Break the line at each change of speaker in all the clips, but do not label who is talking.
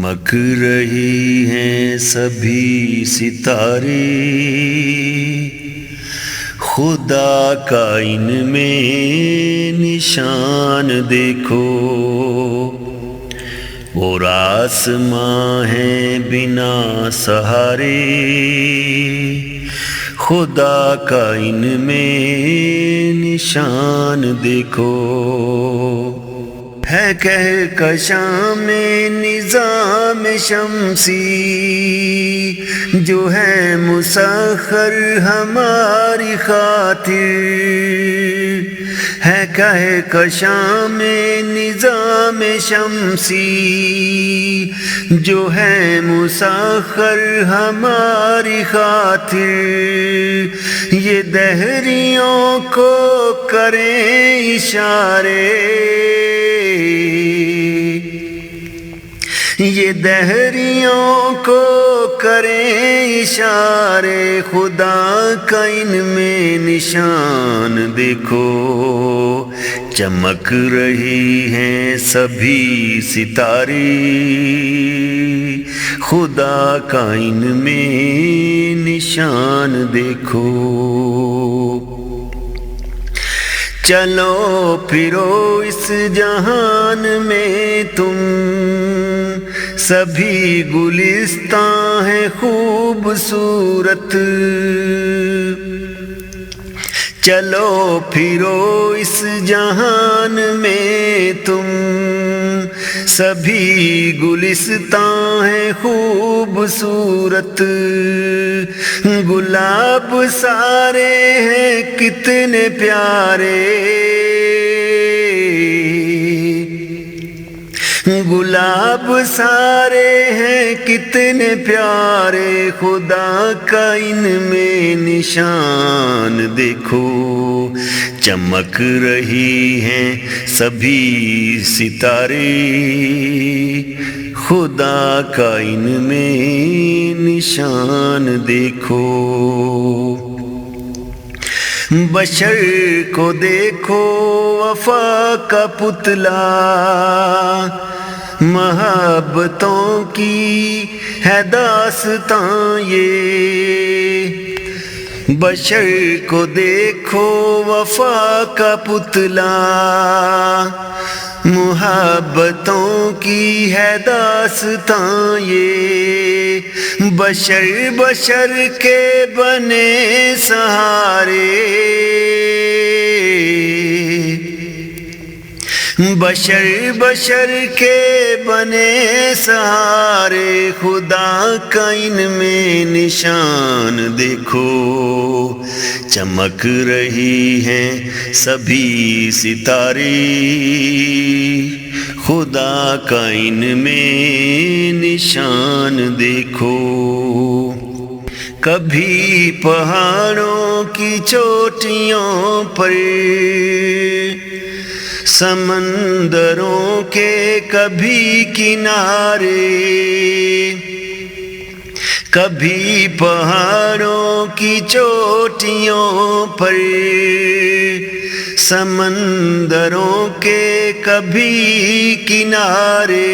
چمک رہی ہیں سبھی ستارے، خدا کا ان میں نشان دیکھو، اور آسماں ہیں بنا سہارے، خدا کا ان میں نشان دیکھو۔ ہے کہکشاں میں نظام شمسی، جو ہے مسخر ہماری خاطر، ہے کہکشاں میں نظام شمسی، جو ہے مسخر ہماری خاطر، یہ دہریوں کو کریں اشارے، یہ دہریوں کو کریں اشارے، خدا کا ان میں نشان دیکھو، چمک رہی ہیں سبھی ستارے، خدا کا ان میں نشان دیکھو۔ چلو پھرو اس جہان میں تم، سبھی گلستاں ہیں خوبصورت، چلو پھرو اس جہان میں تم، سبھی گلستاں ہیں خوبصورت، گلاب سارے ہیں کتنے پیارے، گلاب سارے ہیں کتنے پیارے، خدا کا ان میں نشان دیکھو، چمک رہی ہیں سبھی ستارے، خدا کا ان میں نشان دیکھو۔ بشر کو دیکھو وفا کا پتلا، محبتوں کی ہے داستاں یہ، بشر کو دیکھو وفا کا پتلا، محبتوں کی ہے داستاں یہ، بشر بشر کے بنے سہارے، بشر بشر کے بنے سہارے، خدا کا ان میں نشان دیکھو، چمک رہی ہیں سبھی ستارے، خدا کا ان میں نشان دیکھو۔ کبھی پہاڑوں کی چوٹیوں پر، سمندروں کے کبھی کنارے، کبھی پہاڑوں کی چوٹیوں پر، سمندروں کے کبھی کنارے،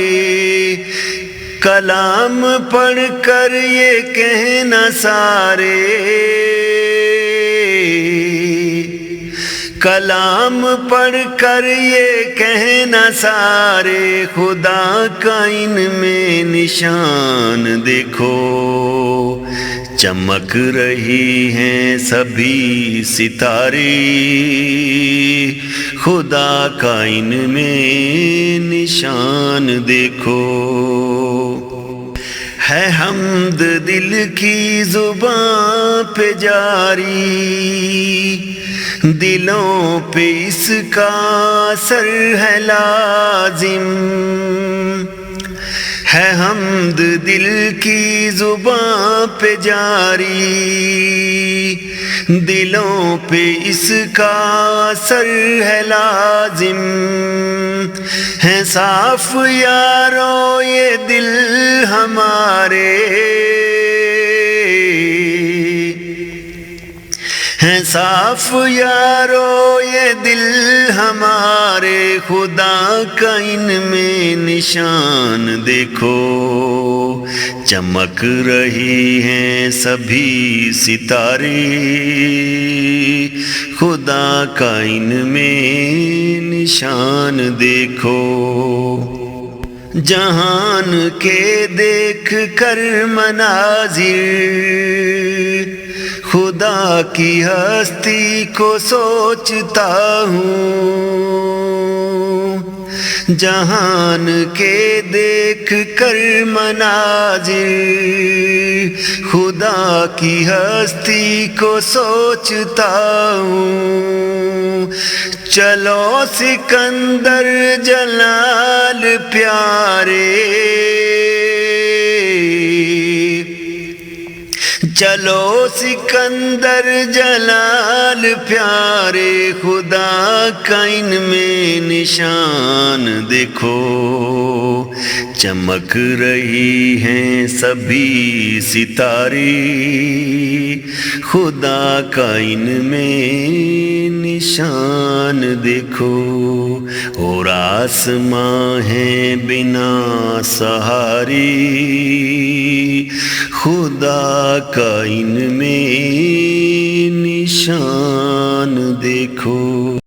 کلام پڑھ کر یہ کہنا سارے، کلام پڑھ کر یہ کہنا سارے، خدا کا ان میں نشان دیکھو، چمک رہی ہیں سبھی ستارے، خدا کا ان میں نشان دیکھو۔ ہے حمد دل کی زباں پہ جاری، دلوں پہ اس کا اثر ہے لازم، ہے حمد دل کی زباں پہ جاری، دلوں پہ اس کا اثر ہے لازم، ہے صاف یارو یہ دل ہمارے، ہیں صاف یارو یہ دل ہمارے، خدا کا ان میں نشان دیکھو، چمک رہی ہیں سبھی ستارے، خدا کا ان میں نشان دیکھو۔ جہان کے دیکھ کر مناظر، خدا کی ہستی کو سوچتا ہوں، جہان کے دیکھ کر مناظر، خدا کی ہستی کو سوچتا ہوں۔ چلو سکندر جلال پیارے، چلو سکندر جلال پیارے، خدا کا ان میں نشان دیکھو، چمک رہی ہیں سبھی ستارے، خدا کا ان میں نشان دیکھو۔ اور آسماں ہیں بنا سہارے، خدا کا ان میں نشان دیکھو۔